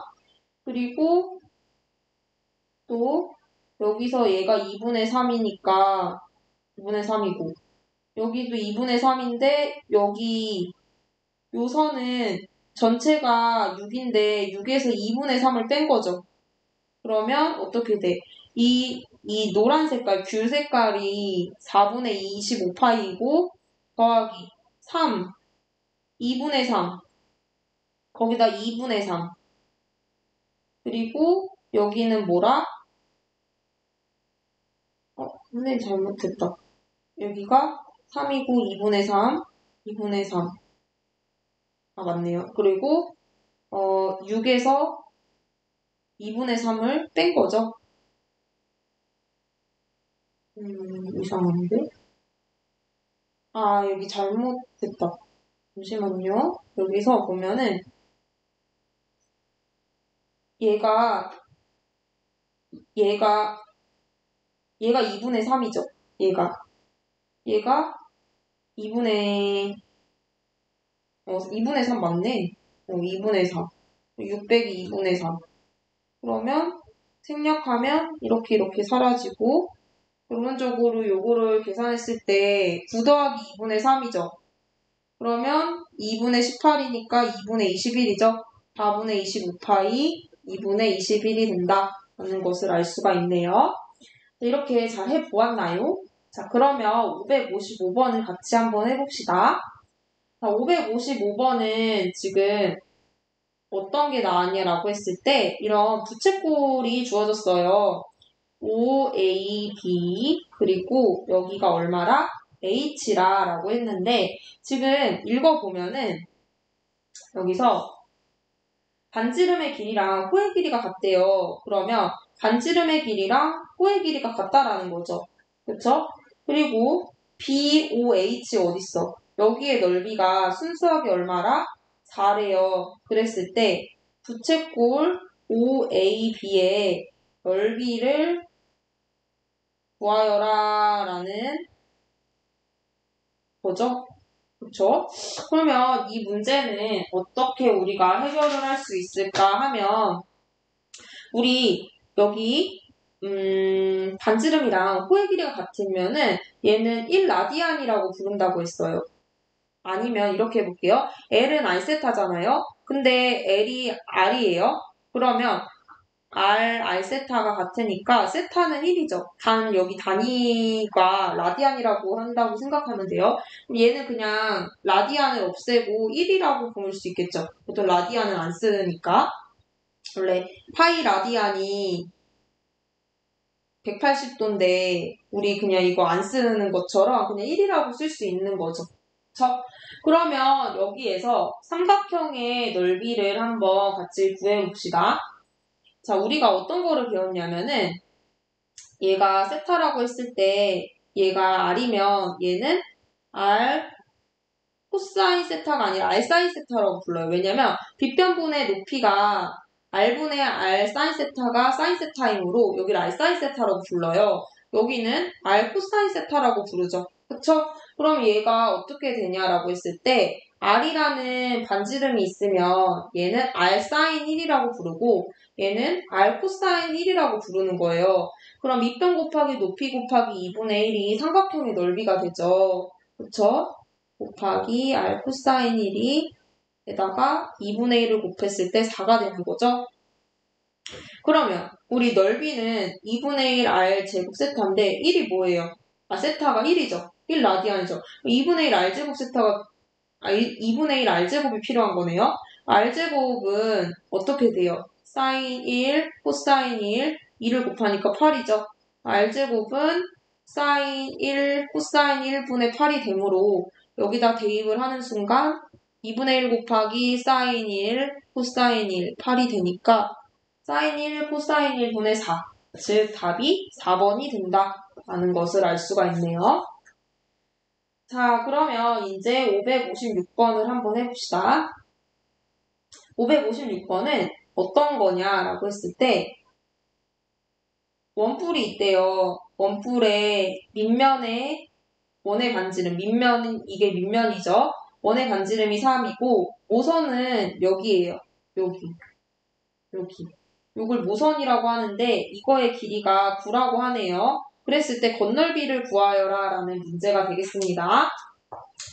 그리고 또 여기서 얘가 2분의 3이니까 2분의 3이고 여기도 2분의 3인데 여기 요 선은 전체가 6인데 6에서 2분의 3을 뺀 거죠. 그러면 어떻게 돼? 이 노란 색깔, 귤 색깔이 4분의 25파이고 더하기 3, 2분의 3, 거기다 2분의 3. 그리고 여기는 뭐라? 선생님 잘못했다. 여기가 3이고 2분의 3, 2분의 3. 아, 맞네요. 그리고 6에서 2분의 3을 뺀 거죠. 이상한데? 아, 여기 잘못됐다. 잠시만요. 여기서 보면은 얘가 2분의 3이죠. 얘가 2분의 3 맞네. 2분의 3. 600이 2분의 3. 그러면 생략하면 이렇게 사라지고 결론적으로 요거를 계산했을 때 9 더하기 2분의 3이죠. 그러면 2분의 18이니까 2분의 21이죠. 4분의 25파이 2분의 21이 된다는 것을 알 수가 있네요. 이렇게 잘 해보았나요? 자, 그러면 555번을 같이 한번 해봅시다. 자, 555번은 지금 어떤 게 나왔냐라고 했을 때 이런 부채꼴이 주어졌어요. OAB 그리고 여기가 얼마라? H라라고 했는데 지금 읽어보면은 여기서 반지름의 길이랑 호의 길이가 같대요. 그러면 반지름의 길이랑 호의 길이가 같다라는 거죠. 그쵸? 그리고 BOH 어딨어? 여기의 넓이가 순수하게 얼마라? 4래요. 그랬을 때 부채꼴 OAB의 넓이를 구하여라 라는 거죠. 그쵸? 그러면 이 문제는 어떻게 우리가 해결을 할 수 있을까 하면 우리 여기 반지름이랑 호의 길이가 같으면은 얘는 1라디안이라고 부른다고 했어요. 아니면 이렇게 해볼게요. L은 R세타잖아요. 근데 L이 R이에요. 그러면 R세타가 같으니까 세타는 1이죠. 여기 단위가 라디안이라고 한다고 생각하면 돼요. 그럼 얘는 그냥 라디안을 없애고 1이라고 부를 수 있겠죠. 보통 라디안은 안 쓰니까. 원래 파이 라디안이 180도인데 우리 그냥 이거 안 쓰는 것처럼 그냥 1이라고 쓸 수 있는 거죠. 그쵸? 그러면 여기에서 삼각형의 넓이를 한번 같이 구해봅시다. 자, 우리가 어떤 거를 배웠냐면은 얘가 세타라고 했을 때 얘가 R이면 얘는 R 코사인 세타가 아니라 R 사인 세타라고 불러요. 왜냐면 빗변분의 높이가 R분의 R 사인 세타가 사인 세타이므로 여기를 R 사인 세타라고 불러요. 여기는 R 코사인 세타라고 부르죠. 그쵸? 그럼 얘가 어떻게 되냐라고 했을 때 R이라는 반지름이 있으면 얘는 R 사인 1이라고 부르고 얘는 R 코사인 1이라고 부르는 거예요. 그럼 밑변 곱하기 높이 곱하기 2분의 1이 삼각형의 넓이가 되죠. 그쵸? 곱하기 R 코사인 1이 에다가 2분의 1을 곱했을 때 4가 되는 거죠. 그러면 우리 넓이는 2분의 1 R 제곱 세타인데 1이 뭐예요? 세타가 1이죠. 1 라디안이죠. 2분의 1 R 제곱 세타가 2분의 1 R 제곱이 필요한 거네요. R 제곱은 어떻게 돼요? 사인 1, 코사인 1, 2를 곱하니까 8이죠. R 제곱은 사인 1, 코사인 1분의 8이 되므로 여기다 대입을 하는 순간 2분의 1 곱하기 사인 1, 코사인 1, 8이 되니까 사인 1, 코사인 1분의 4. 즉 답이 4번이 된다라는 것을 알 수가 있네요. 자, 그러면 이제 556번을 한번 해봅시다. 556번은 어떤 거냐라고 했을 때 원뿔이 있대요. 원뿔의 밑면에 원의 반지름, 이게 밑면이죠. 원의 반지름이 3이고 모선은 여기에요. 여기. 이걸 모선이라고 하는데 이거의 길이가 9라고 하네요. 그랬을 때 건널비를 구하여라 라는 문제가 되겠습니다.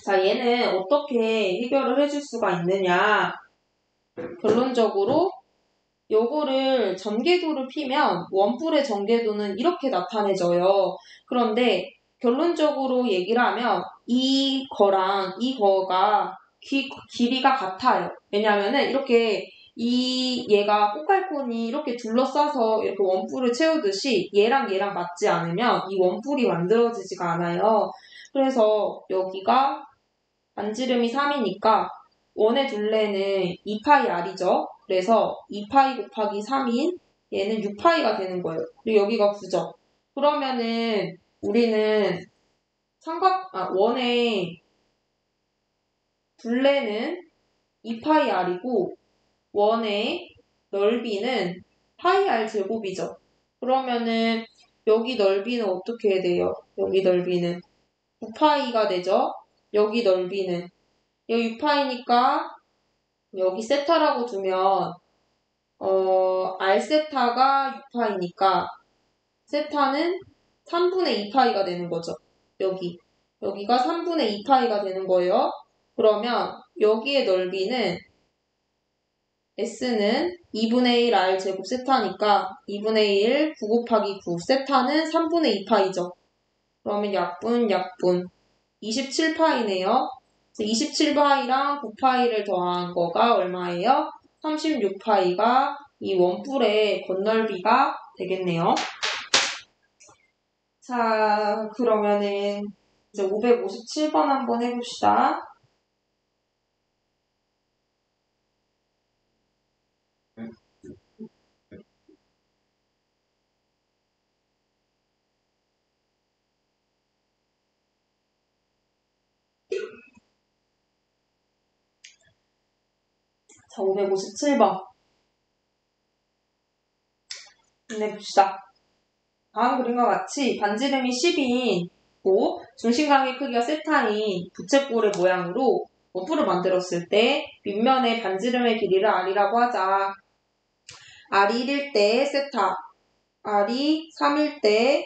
자, 얘는 어떻게 해결을 해줄 수가 있느냐. 결론적으로 요거를 전개도를 피면 원뿔의 전개도는 이렇게 나타내져요. 그런데 결론적으로 얘기를 하면 이거랑 이거가 길이가 같아요. 왜냐면은 이렇게 얘가 꽃갈콘이 이렇게 둘러싸서 이렇게 원뿔을 채우듯이 얘랑 맞지 않으면 이 원뿔이 만들어지지가 않아요. 그래서 여기가 반지름이 3이니까 원의 둘레는 2파이 R이죠. 그래서 2파이 곱하기 3인 얘는 6파이가 되는 거예요. 그리고 여기가 9죠. 그러면은 우리는 원의 둘레는 2파이 R이고 원의 넓이는 파이 R 제곱이죠. 그러면은 여기 넓이는 어떻게 해야 돼요? 여기 넓이는 9파이가 되죠. 여기 넓이는 여기 6파이니까 여기 세타라고 두면 R세타가 6파이니까 세타는 3분의 2파이가 되는 거죠. 여기가 3분의 2파이가 되는 거예요. 그러면 여기의 넓이는 S는 2분의 1 R 제곱 세타니까 2분의 1 9 곱하기 9 세타는 3분의 2파이죠. 그러면 약분 27파이네요. 27파이랑 9파이를 더한 거가 얼마예요? 36파이가 이 원뿔의 건널비가 되겠네요. 자, 그러면은 이제 557번 한번 해봅시다. 자, 557번. 봅시다. 다음 그림과 같이 반지름이 10인 중심각의 크기가 세타인 부채꼴의 모양으로 원뿔을 만들었을 때 밑면의 반지름의 길이를 r이라고 하자. r이 1일 때 세타, r이 3일 때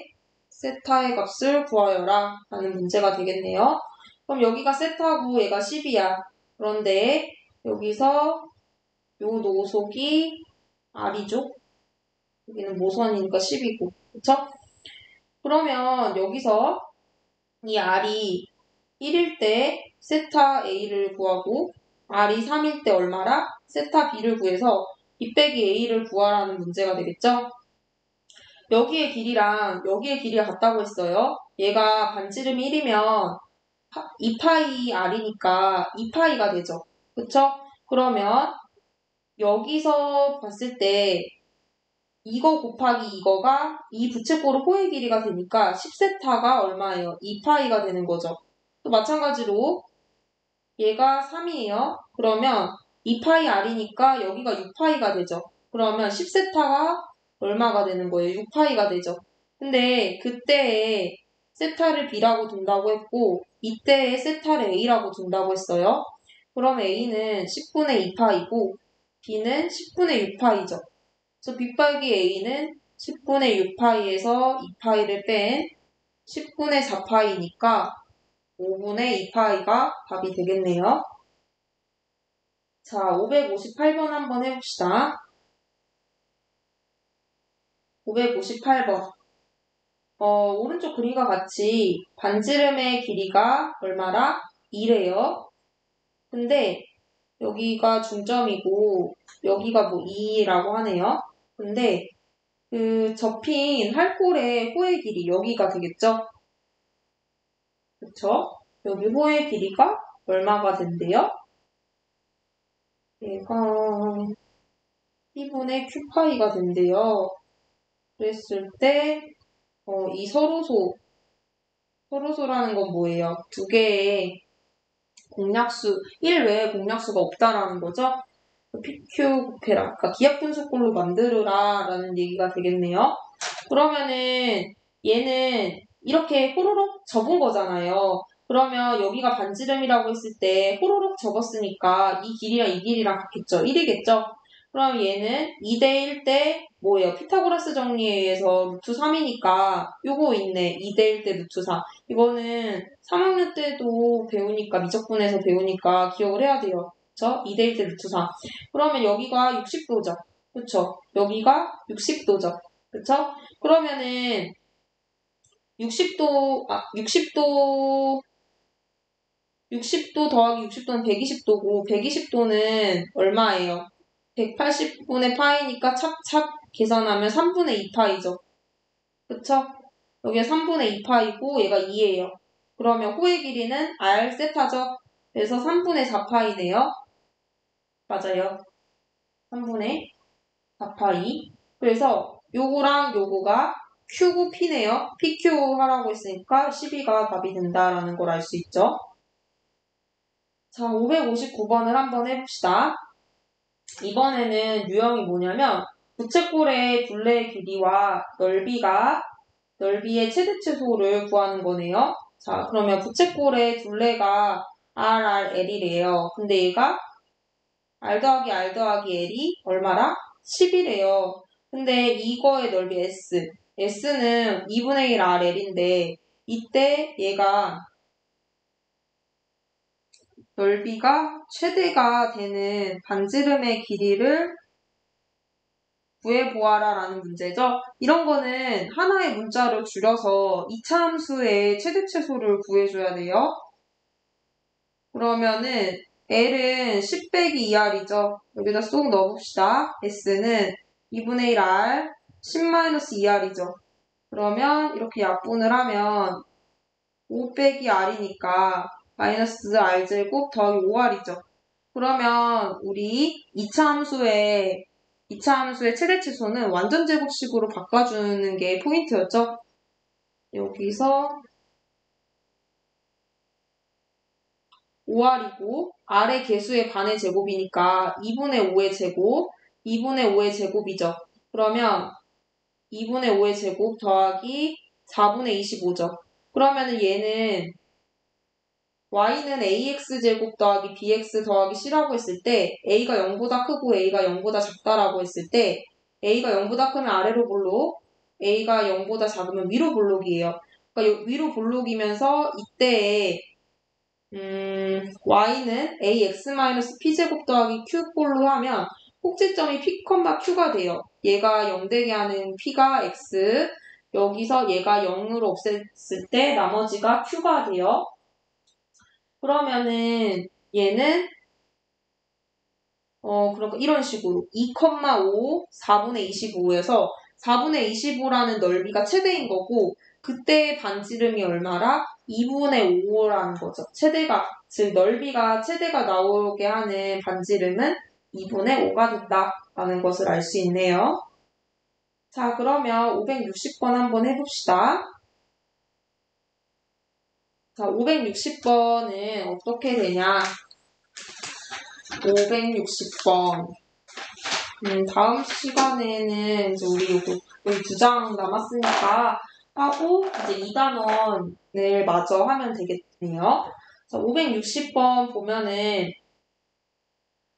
세타의 값을 구하여라 라는 문제가 되겠네요. 그럼 여기가 세타고 얘가 10이야. 그런데 여기서 요 노속이 r이죠. 여기는 모선이니까 10이고, 그쵸? 그러면 여기서 이 r이 1일 때 세타 a를 구하고 r이 3일 때 얼마라? 세타 b를 구해서 b 빼기 a를 구하라는 문제가 되겠죠? 여기의 길이랑 여기의 길이가 같다고 했어요. 얘가 반지름이 1이면 2파이 r이니까 2파이가 되죠. 그쵸? 그러면 여기서 봤을 때 이거 곱하기 이거가 이 부채꼴의 호의 길이가 되니까 10세타가 얼마예요? 2파이가 되는 거죠. 또 마찬가지로 얘가 3이에요. 그러면 2파이 r이니까 여기가 6파이가 되죠. 그러면 10세타가 얼마가 되는 거예요? 6파이가 되죠. 근데 그때에 세타를 b라고 둔다고 했고 이때에 세타를 a라고 둔다고 했어요. 그럼 a는 10분의 2파이고 b는 10분의 6파이죠. 그래서 b 빼기 a는 10분의 6파이에서 2파이를 뺀 10분의 4파이니까 5분의 2파이가 답이 되겠네요. 자, 558번 한번 해봅시다. 558번. 오른쪽 그림과 같이 반지름의 길이가 얼마라? 2래요. 근데 여기가 중점이고 여기가 뭐 2라고 하네요. 근데 그 접힌 활골의 호의 길이 여기가 되겠죠? 그쵸? 여기 호의 길이가 얼마가 된대요? 얘가 2분의 q파이가 된대요. 그랬을 때 이 서로소라는 건 뭐예요? 두 개의 공약수, 1 외에 공약수가 없다라는 거죠? PQ 곱해라. 그러니까 기하분수꼴로 만들어라 라는 얘기가 되겠네요. 그러면은 얘는 이렇게 호로록 접은 거잖아요. 그러면 여기가 반지름이라고 했을 때 호로록 접었으니까 이 길이랑 이 길이랑 같겠죠? 1이겠죠? 그럼 얘는 2대1 때 뭐예요? 피타고라스 정리에 의해서 루트 3이니까 요거 있네. 2대1 때 루트 4. 이거는 3학년 때도 배우니까 미적분에서 배우니까 기억을 해야 돼요. 그쵸? 2대1 때 루트 4. 그러면 여기가 60도죠. 그쵸? 여기가 60도죠. 그쵸? 그러면은 60도 더하기 60도는 120도고 120도는 얼마예요? 180분의 파이니까 찹찹 계산하면 3분의 2파이죠. 그쵸? 여기가 3분의 2파이고 얘가 2예요. 그러면 호의 길이는 r 세타죠. 그래서 3분의 4파이네요. 맞아요. 3분의 4파이. 그래서 요거랑 요거가 Q고 P네요. PQ 하라고 했으니까 12가 답이 된다라는 걸 알 수 있죠. 자, 559번을 한번 해봅시다. 이번에는 유형이 뭐냐면 부채꼴의 둘레의 길이와 넓이의 최대최소를 구하는 거네요. 자, 그러면 부채꼴의 둘레가 RRL이래요. 근데 얘가 R 더하기 R 더하기 L이 얼마라? 10이래요. 근데 이거의 넓이 S. S는 2분의 1 RL인데 이때 얘가 넓이가 최대가 되는 반지름의 길이를 구해보아라 라는 문제죠. 이런 거는 하나의 문자로 줄여서 2차 함수의 최대최소를 구해줘야 돼요. 그러면은 L은 10 빼기 2R이죠. 여기다 쏙 넣어봅시다. S는 2분의 1R, 10-2R이죠. 그러면 이렇게 약분을 하면 5 빼기 R이니까 마이너스 R제곱 더하기 5R이죠. 그러면 우리 2차 함수의 최대치수는 완전 제곱식으로 바꿔주는 게 포인트였죠. 여기서 5R이고 R의 개수의 반의 제곱이니까 2분의 5의 제곱, 2분의 5의 제곱이죠. 그러면 2분의 5의 제곱 더하기 4분의 25죠. 그러면은 얘는 y는 ax제곱 더하기 bx 더하기 c라고 했을 때 a가 0보다 크고 a가 0보다 작다라고 했을 때 a가 0보다 크면 아래로 볼록, a가 0보다 작으면 위로 볼록이에요. 그러니까 위로 볼록이면서 이때에 y는 ax-p제곱 더하기 q꼴로 하면 꼭지점이 p, q가 돼요. 얘가 0 되게 하는 p가 x, 여기서 얘가 0으로 없앴을 때 나머지가 q가 돼요. 그러면은 얘는 그러니까 이런 식으로 2,5, 4분의 25에서 4분의 25라는 넓이가 최대인 거고 그때의 반지름이 얼마라? 2분의 5라는 거죠. 최대가, 즉 넓이가 최대가 나오게 하는 반지름은 2분의 5가 된다라는 것을 알 수 있네요. 자, 그러면 560번 한번 해봅시다. 자, 560번은 어떻게 되냐? 560번. 다음 시간에는 이제 우리 요거 2장 남았으니까 하고 이제 2단원을 마저 하면 되겠네요. 자, 560번 보면은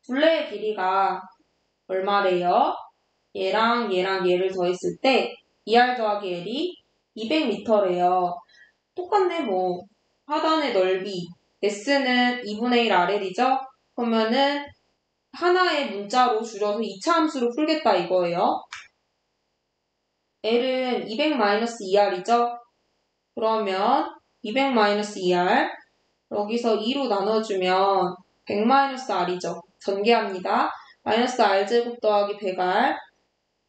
둘레의 길이가 얼마래요? 얘랑 얘를 더했을 때 2R 더하기 L이 200m래요. 똑같네 뭐. 하단의 넓이 S는 2분의 1 RL이죠? 그러면은 하나의 문자로 줄여서 2차 함수로 풀겠다 이거예요. L은 200-2R이죠? 그러면 200-2R 여기서 2로 나눠주면 100-R이죠. 전개합니다. 마이너스 R제곱 더하기 100R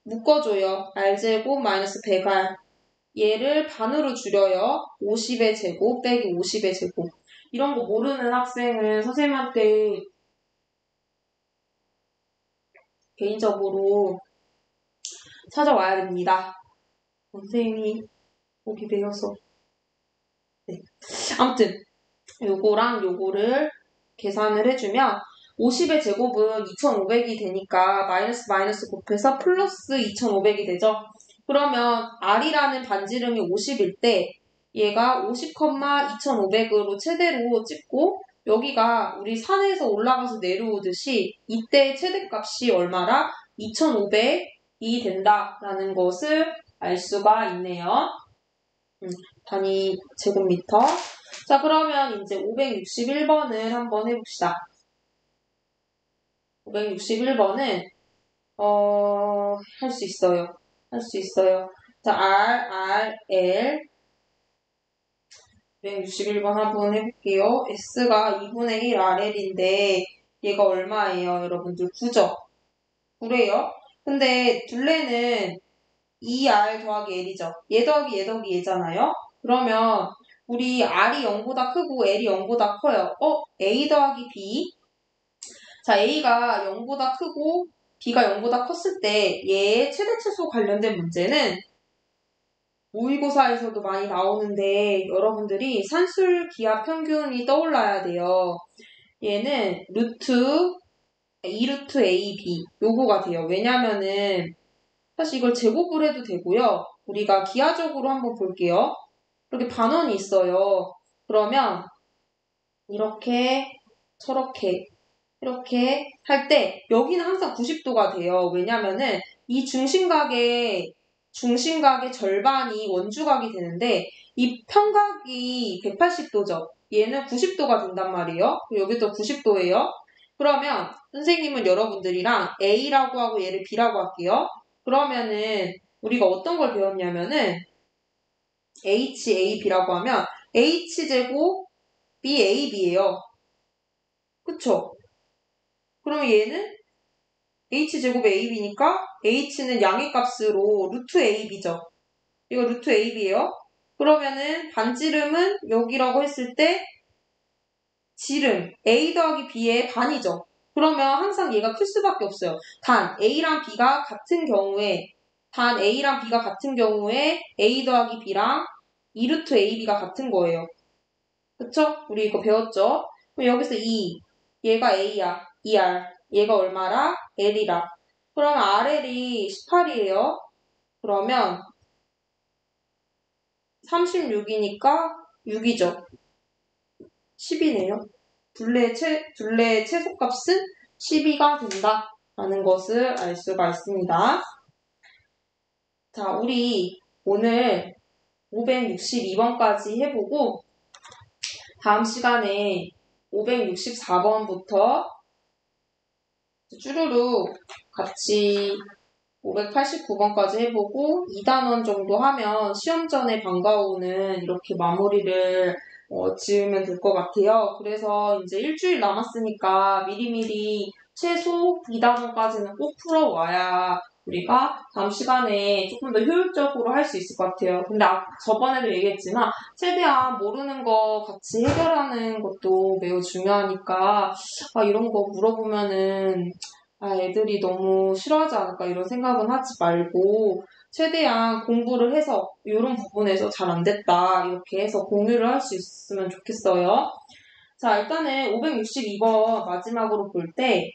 묶어줘요. R제곱 마이너스 100R 얘를 반으로 줄여요. 50의 제곱 빼기 50의 제곱. 이런 거 모르는 학생은 선생님한테 개인적으로 찾아와야 됩니다. 선생님이 보기 배워서. 네. 아무튼 요거랑 요거를 계산을 해주면 50의 제곱은 2500이 되니까 마이너스 곱해서 플러스 2500이 되죠. 그러면 R이라는 반지름이 50일 때 얘가 50,2500으로 최대로 찍고 여기가 우리 산에서 올라가서 내려오듯이 이때 최대값이 얼마라? 2500이 된다라는 것을 알 수가 있네요. 단위 제곱미터. 자, 그러면 이제 561번을 한번 해봅시다. 561번은 할 수 있어요. 할 수 있어요. 자, L 561번 한번 해볼게요. S가 2분의 1 RL인데 얘가 얼마예요? 여러분들 9죠? 9래요. 근데 둘레는 2R 더하기 L이죠. 얘 더하기 얘 더하기 얘잖아요. 그러면 우리 R이 0보다 크고 L이 0보다 커요. A 더하기 B. 자, A가 0보다 크고 B가 0보다 컸을 때 얘의 최대치수 관련된 문제는 모의고사에서도 많이 나오는데 여러분들이 산술 기하 평균이 떠올라야 돼요. 얘는 루트 2루트 AB 요거가 돼요. 왜냐면은 사실 이걸 제곱을 해도 되고요. 우리가 기하적으로 한번 볼게요. 이렇게 반원이 있어요. 그러면 이렇게 저렇게 이렇게 할 때 여기는 항상 90도가 돼요. 왜냐면은 이 중심각의 절반이 원주각이 되는데 이 평각이 180도죠. 얘는 90도가 된단 말이에요. 여기도 90도예요. 그러면 선생님은 여러분들이랑 A라고 하고 얘를 B라고 할게요. 그러면은 우리가 어떤 걸 배웠냐면은 HAB라고 하면 H제곱 BAB예요. 그쵸? 그럼 얘는 H제곱 AB니까 H는 양의 값으로 루트 AB죠. 이거 루트 AB예요. 그러면은 반지름은 여기라고 했을 때 지름 A 더하기 B의 반이죠. 그러면 항상 얘가 클 수밖에 없어요. 단 A랑 B가 같은 경우에 A 더하기 B랑 2루트 AB가 같은 거예요. 그쵸? 우리 이거 배웠죠? 그럼 여기서 2, 얘가 A야. 2R. 얘가 얼마라? L이라. 그러면 RL이 18이에요. 그러면 36이니까 6이죠. 10이네요. 둘레의 최소값은 12가 된다라는 것을 알 수가 있습니다. 자, 우리 오늘 562번까지 해보고 다음 시간에 564번부터 쭈루루 같이 589번까지 해보고 2단원 정도 하면 시험 전에 방과후는 이렇게 마무리를 지으면 될 것 같아요. 그래서 이제 일주일 남았으니까 미리미리 최소 2단원까지는 꼭 풀어와야 우리가 다음 시간에 조금 더 효율적으로 할 수 있을 것 같아요. 근데 저번에도 얘기했지만 최대한 모르는 거 같이 해결하는 것도 매우 중요하니까 이런 거 물어보면은 애들이 너무 싫어하지 않을까 이런 생각은 하지 말고 최대한 공부를 해서 이런 부분에서 잘 안 됐다 이렇게 해서 공유를 할 수 있으면 좋겠어요. 자, 일단은 562번 마지막으로 볼 때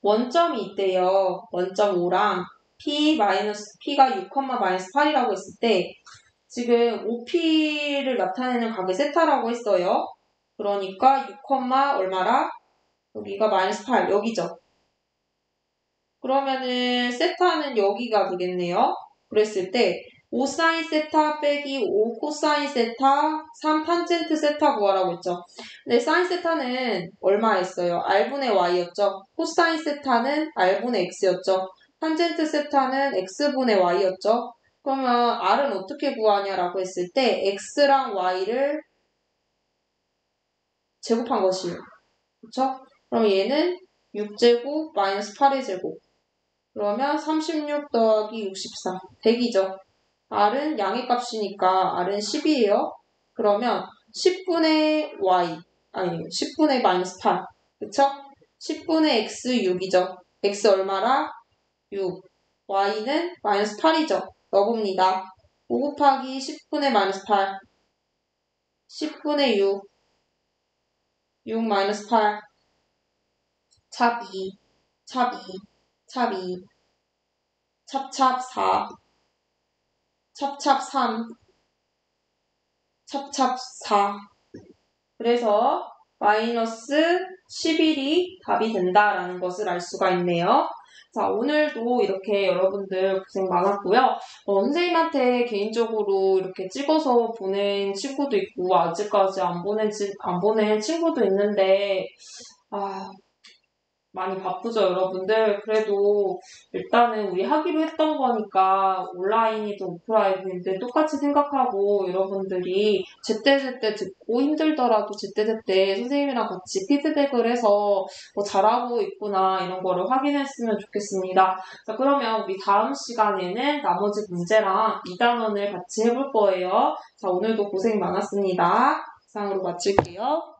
원점이 있대요. 원점 5랑 P가 6,-8이라고 했을 때 지금 OP를 나타내는 각의 세타라고 했어요. 그러니까 6, 얼마라? 여기가 -8 여기죠. 그러면은 세타는 여기가 되겠네요. 그랬을 때 5사인 세타 빼기 5 코사인 세타 3 탄젠트 세타 구하라고 했죠. 근데 사인 세타는 얼마였어요? R분의 Y였죠. 코사인 세타는 R분의 X였죠. 탄젠트 세타는 X분의 Y였죠. 그러면 R은 어떻게 구하냐라고 했을 때 X랑 Y를 제곱한 것이에요. 그렇죠? 그럼 얘는 6제곱 마이너스 8의 제곱. 그러면 36 더하기 64, 100이죠. R은 양의 값이니까 R은 10이에요. 그러면 10분의 Y, 아니 10분의 마이너스 8, 그쵸? 10분의 X 6이죠. X 얼마라? 6. Y는 마이너스 8이죠. 넣어봅니다. 5 곱하기 10분의 마이너스 8, 10분의 6, 6 마이너스 8, 찹 2, 찹 2, 찹 2, 찹찹 4, 찹찹 3, 찹찹 4. 그래서 마이너스 11이 답이 된다라는 것을 알 수가 있네요. 자, 오늘도 이렇게 여러분들 고생 많았고요. 선생님한테 개인적으로 이렇게 찍어서 보낸 친구도 있고 아직까지 안 보낸 친구도 있는데 많이 바쁘죠, 여러분들. 그래도 일단은 우리 하기로 했던 거니까 온라인이든 오프라인이든 똑같이 생각하고 여러분들이 제때제때 듣고 힘들더라도 제때제때 선생님이랑 같이 피드백을 해서 잘하고 있구나 이런 거를 확인했으면 좋겠습니다. 자, 그러면 우리 다음 시간에는 나머지 문제랑 2단원을 같이 해볼 거예요. 자, 오늘도 고생 많았습니다. 이상으로 마칠게요.